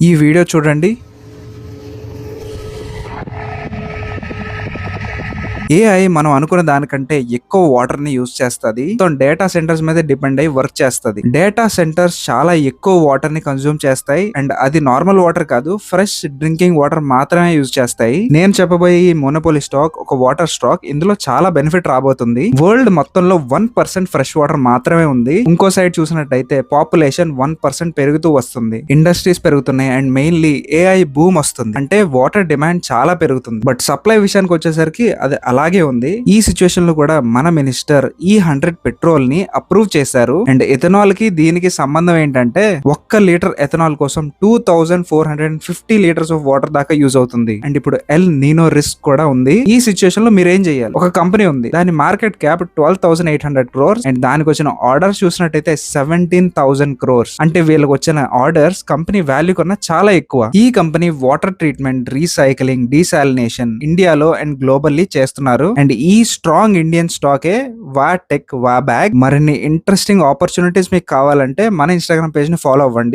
ఈ వీడియో చూడండి. ఏఐ మనం అనుకున్న దానికంటే ఎక్కువ వాటర్ ని యూజ్ చేస్తుంది. డేటా సెంటర్స్ మీద డిపెండ్ అయ్యి వర్క్ చేస్తుంది. డేటా సెంటర్స్ చాలా ఎక్కువ వాటర్ ని కన్జ్యూమ్ చేస్తాయి అండ్ అది నార్మల్ వాటర్ కాదు, ఫ్రెష్ డ్రింకింగ్ వాటర్ మాత్రమే యూజ్ చేస్తాయి. నేను చెప్పబోయే ఈ మోనోపోలీ స్టాక్ ఒక వాటర్ స్టాక్. ఇందులో చాలా బెనిఫిట్ రాబోతుంది. వరల్డ్ మొత్తంలో 1% ఫ్రెష్ వాటర్ మాత్రమే ఉంది. ఇంకో సైడ్ చూసినట్టయితే పాపులేషన్ 1% పెరుగుతూ వస్తుంది. ఇండస్ట్రీస్ పెరుగుతున్నాయి అండ్ మెయిన్లీ ఏఐ బూమ్ వస్తుంది. అంటే వాటర్ డిమాండ్ చాలా పెరుగుతుంది. బట్ సప్లై విషయానికి వచ్చేసరికి అది అలాగే ఉంది. ఈ సిచ్యువేషన్ లో కూడా మన మినిస్టర్ E100 పెట్రోల్ ని అప్రూవ్ చేశారు. అండ్ ఎథనాల్ కి దీనికి సంబంధం ఏంటంటే 1 లీటర్ ఎథనాల్ కోసం 2450 లీటర్స్ ఆఫ్ వాటర్ దాకా యూజ్ అవుతుంది. అండ్ ఇప్పుడు ఎల్ నీనో రిస్క్ కూడా ఉంది. ఈ సిచ్యువేషన్ లో మీరు ఏం చేయాలి? ఒక కంపెనీ ఉంది, దాని మార్కెట్ క్యాప్ 12,800 crores అండ్ దానికి వచ్చిన ఆర్డర్స్ చూసినట్టయితే 17,000 crores. అంటే వీళ్ళకి వచ్చిన ఆర్డర్స్ కంపెనీ వాల్యూ కన్నా చాలా ఎక్కువ. ఈ company water treatment, recycling, desalination ఇండియాలో అండ్ గ్లోబల్లీ చేస్తున్నారు. అండ్ ఈ స్ట్రాంగ్ ఇండియన్ స్టాకే వా టెక్ వా బ్యాగ్. మరిన్ని ఇంట్రెస్టింగ్ ఆపర్చునిటీస్ మీకు కావాలంటే మన ఇన్స్టాగ్రామ్ పేజ్ ని ఫాలో అవ్వండి.